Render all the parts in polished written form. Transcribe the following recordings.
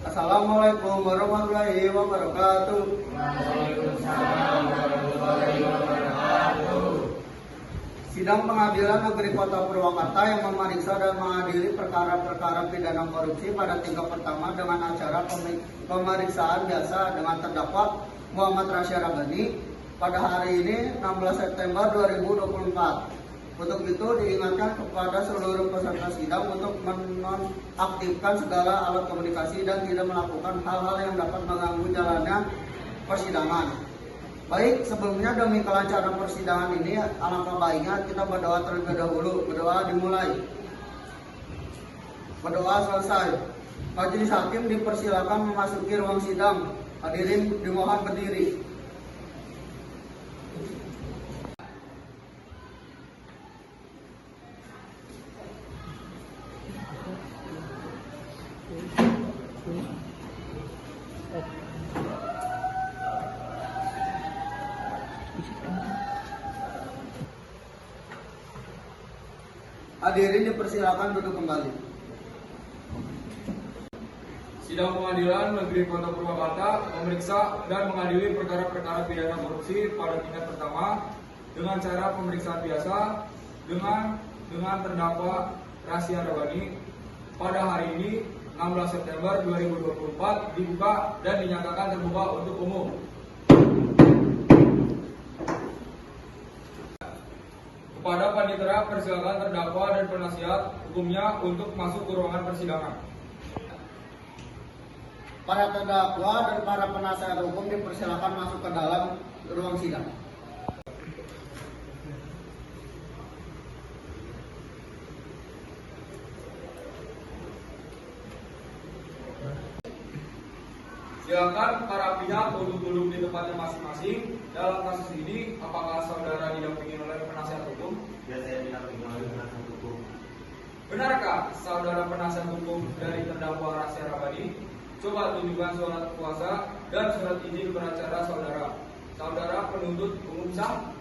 Assalamualaikum warahmatullahi wabarakatuh. Waalaikumsalam warahmatullahi wabarakatuh. Sidang Pengadilan Negeri Kota Purwakarta yang memeriksa dan mengadili perkara-perkara pidana korupsi pada tingkat pertama dengan acara pemeriksaan biasa dengan terdakwa Muhammad Rasya Rabani pada hari ini 16 September 2024. Untuk itu diingatkan kepada seluruh peserta sidang untuk menonaktifkan segala alat komunikasi dan tidak melakukan hal-hal yang dapat mengganggu jalannya persidangan. Baik, sebelumnya demi kelancaran persidangan ini, alangkah baiknya kita berdoa terlebih dahulu. Berdoa dimulai. Berdoa selesai. Majelis hakim dipersilakan memasuki ruang sidang. Hadirin dimohon berdiri. Hadirin dipersilakan duduk kembali. Sidang Pengadilan Negeri Kota Purwakarta memeriksa dan mengadili perkara-perkara pidana korupsi pada tingkat pertama dengan cara pemeriksaan biasa dengan terdakwa Rasya Rabani pada hari ini 16 September 2024 dibuka dan dinyatakan terbuka untuk umum. Kepada panitera persilakan terdakwa dan penasihat hukumnya untuk masuk ke ruangan persidangan. Para terdakwa dan para penasihat hukum dipersilakan masuk ke dalam ruang sidang. Silakan para pihak untuk duduk di tempatnya masing-masing. Dalam kasus ini, apakah saudara didampingi oleh penasihat hukum? Ya, saya didampingi oleh penasihat hukum. Benarkah saudara penasihat hukum dari terdakwa Rasya Rabani? Coba tunjukkan surat kuasa dan surat izin beracara saudara. Saudara penuntut umum sah?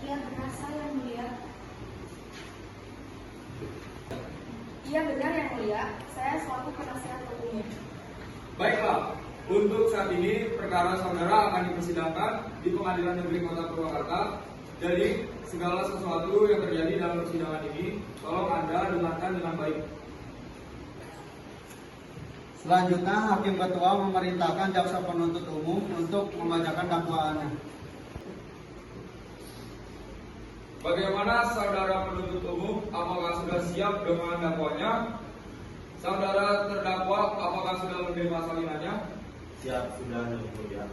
Iya benar saya mulia. Iya benar yang mulia, saya selaku penasihat hukumnya. Baiklah, untuk saat ini perkara saudara akan dipersidangkan di Pengadilan Negeri Kota Purwakarta. Jadi segala sesuatu yang terjadi dalam persidangan ini tolong Anda dengarkan dengan baik. Selanjutnya, Hakim Ketua memerintahkan jaksa penuntut umum untuk membacakan dakwaannya. Bagaimana saudara penuntut umum, apakah sudah siap dengan dakwanya? Saudara terdakwa, apakah sudah menerima salinannya? Siap, sudah yang mulia.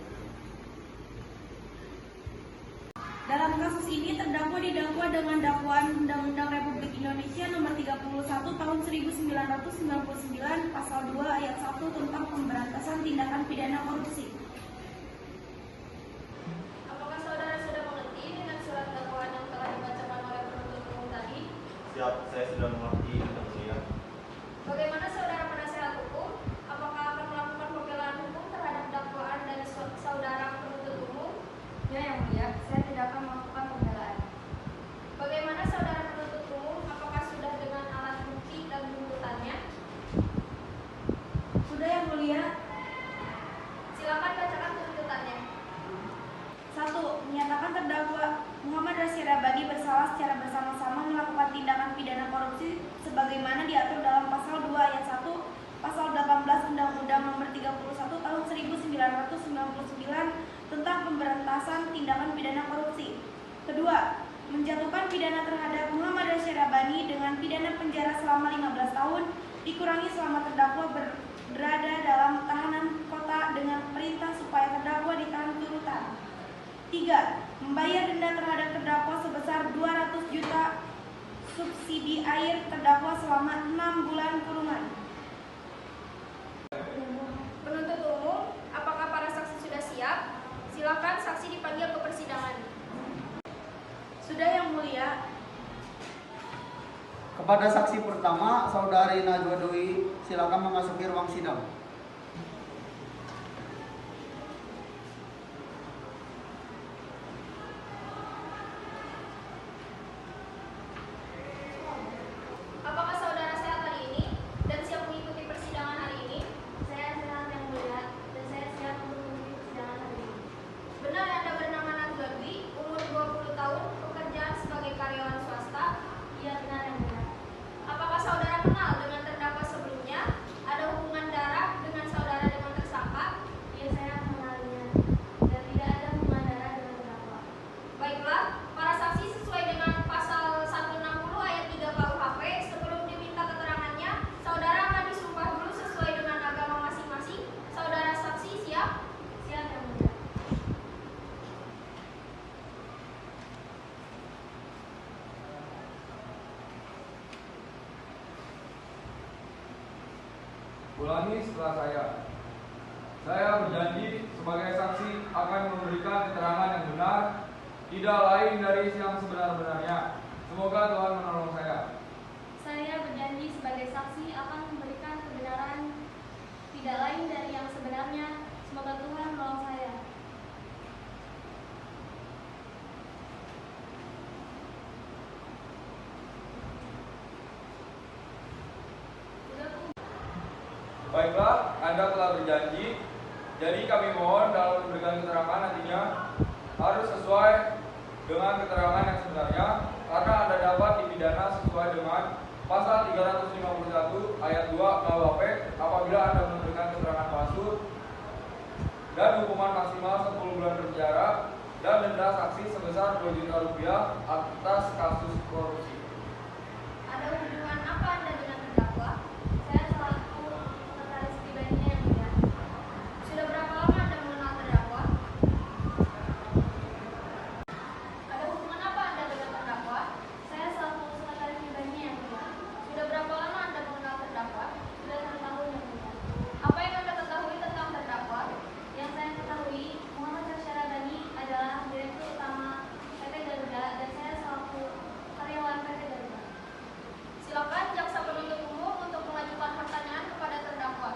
Dalam kasus ini terdakwa didakwa dengan dakwaan Undang-Undang Republik Indonesia Nomor 31 Tahun 1999 Pasal 2 Ayat 1 tentang pemberantasan tindakan pidana korupsi. Apakah saudara sudah mengerti dengan surat dakwaan yang telah dibacakan oleh penuntut umum tadi? Siap, saya sudah mengerti yang mulia. Bagaimana saudara penasihat hukum? Apakah akan melakukan pembelaan hukum terhadap dakwaan dari saudara penuntut umum? Ya yang mulia, saya tidak akan melakukan pembelaan. Bagaimana saudara penuntut umum? Apakah sudah dengan alat bukti dan tuntutannya? Sudah yang mulia. Silakan bacakan tuntutannya. 1. Menyatakan terdakwa Muhammad Rasya Rabani bersalah secara bersama-sama melakukan tindakan pidana korupsi sebagaimana diatur dalam pasal 2 ayat 1, pasal 18 Undang-Undang Nomor 31 Tahun 1999 tentang pemberantasan tindakan pidana korupsi. Kedua, menjatuhkan pidana terhadap Muhammad Rasya Rabani dengan pidana penjara selama 15 tahun dikurangi selama terdakwa berada dalam tahanan kota dengan perintah supaya terdakwa ditahan turutan. 3. Membayar denda terhadap terdakwa sebesar 200 juta subsidi air terdakwa selama 6 bulan kurungan. Penuntut umum, apakah para saksi sudah siap? Silakan saksi dipanggil ke persidangan. Sudah yang mulia. Kepada saksi pertama, Saudari Najwa Dwi, silakan memasuki ruang sidang. Ulangi setelah saya. Saya berjanji sebagai saksi akan memberikan keterangan yang benar, tidak lain dari yang sebenar-benarnya. Semoga Tuhan menolong saya. Saya berjanji sebagai saksi akan memberikan kebenaran, tidak lain dari yang sebenarnya. Semoga Tuhan menolong saya. Baiklah, Anda telah berjanji. Jadi kami mohon dalam memberikan keterangan nantinya harus sesuai dengan keterangan yang sebenarnya, karena Anda dapat dipidana sesuai dengan Pasal 351 ayat 2 KUHP apabila Anda memberikan keterangan palsu, dan hukuman maksimal 10 bulan penjara dan denda saksi sebesar 2 juta rupiah atas kasus korupsi. Ada hubungan apa Anda dengan terdakwa? Saya selaku sekretaris pribadinya yang mulia. Sudah berapa lama Anda mengenal terdakwa? Ada hubungan apa Anda dengan terdakwa? Saya selaku sekretaris pribadinya yang mulia. Sudah berapa lama Anda mengenal terdakwa? Sudah 1 tahun yang mulia. Apa yang Anda ketahui tentang terdakwa? Yang saya ketahui, Muhammad Rasyarabani adalah Direktur Utama PT Garuda dan saya selaku karyawan PT Garuda. Silakan jaksa penuntut umum untuk mengajukan pertanyaan kepada terdakwa.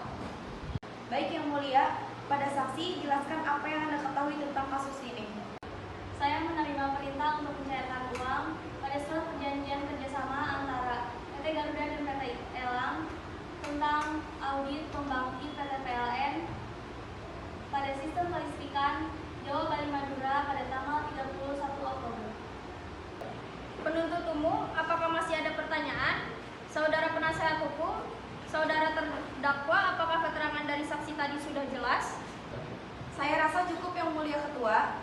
Baik Yang Mulia, pada saksi jelaskan apa yang Anda ketahui tentang kasus ini. Saya menerima perintah untuk mencairkan uang pada surat perjanjian kerjasama antara PT Garuda dan PT Elang tentang audit pembangkit PT PLN pada sistem kelistrikan Jawa Bali Madura pada tanggal 31 Oktober. Penuntut umum, apakah masih ada pertanyaan? Saudara penasehat hukum, saudara terdakwa, apakah keterangan dari saksi tadi sudah jelas? Saya rasa cukup Yang Mulia Ketua.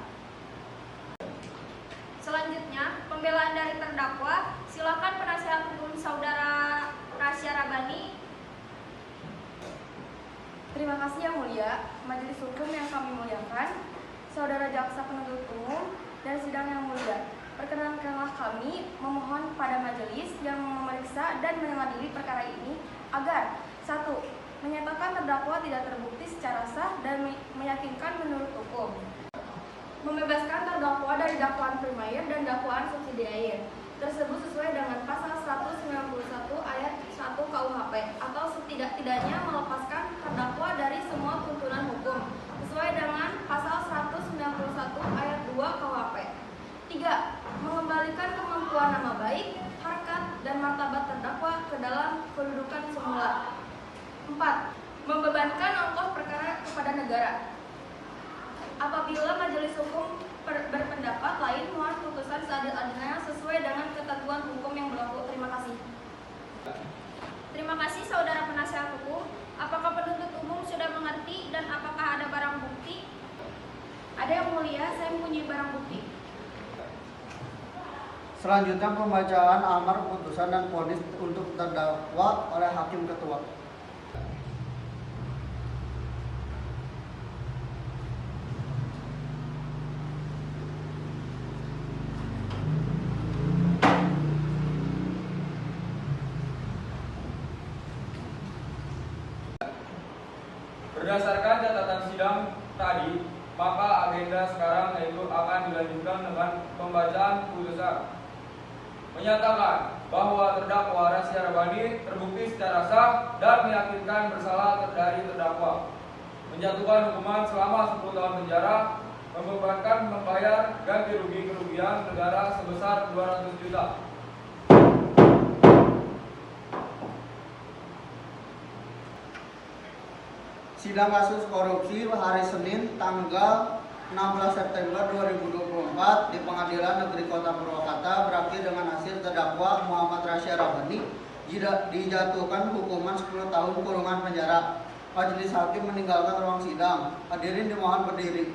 Selanjutnya, pembelaan dari terdakwa, silakan penasehat hukum saudara Rasyarabani. Terima kasih Yang Mulia, Majelis Hukum yang kami muliakan, Saudara Jaksa Penuntut Umum, dan sidang yang mulia. Perkenankanlah kami memohon pada majelis yang memeriksa dan mengadili perkara ini agar 1. Menyatakan terdakwa tidak terbukti secara sah dan meyakinkan menurut hukum. Membebaskan terdakwa dari dakwaan primair dan dakwaan subsidiair tersebut sesuai dengan pasal 191 ayat 1 KUHP atau setidak-tidaknya melepaskan terdakwa dari semua tuntunan hukum sesuai dengan pasal 191 ayat 2 KUHP. 3. Mengembalikan kemampuan nama baik, harkat, dan martabat terdakwa ke dalam kedudukan semula. 4. Membebankan ongkos perkara kepada negara. Apabila majelis hukum berpendapat lain, mohon putusan seadil-adilnya sesuai dengan ketentuan hukum yang berlaku. Terima kasih. Terima kasih saudara penasehat hukum. Apakah penuntut umum sudah mengerti dan apakah ada barang bukti? Ada Yang Mulia, saya mempunyai barang bukti. Selanjutnya pembacaan amar putusan dan vonis untuk terdakwa oleh Hakim Ketua. Berdasarkan catatan sidang tadi, maka agenda sekarang yaitu akan dilanjutkan dengan pembacaan putusan. Menyatakan bahwa terdakwa Rasyarabani terbukti secara sah dan meyakinkan bersalah dari terdakwa. Menjatuhkan hukuman selama 10 tahun penjara, membebankan membayar ganti rugi kerugian negara sebesar 200 juta. Sidang kasus korupsi hari Senin tanggal 16 September 2024 di Pengadilan Negeri Kota Purwakarta berakhir dengan hasil terdakwa Muhammad Rasyarabani dijatuhkan hukuman 10 tahun kurungan penjara. Majelis hakim meninggalkan ruang sidang. Hadirin dimohon berdiri.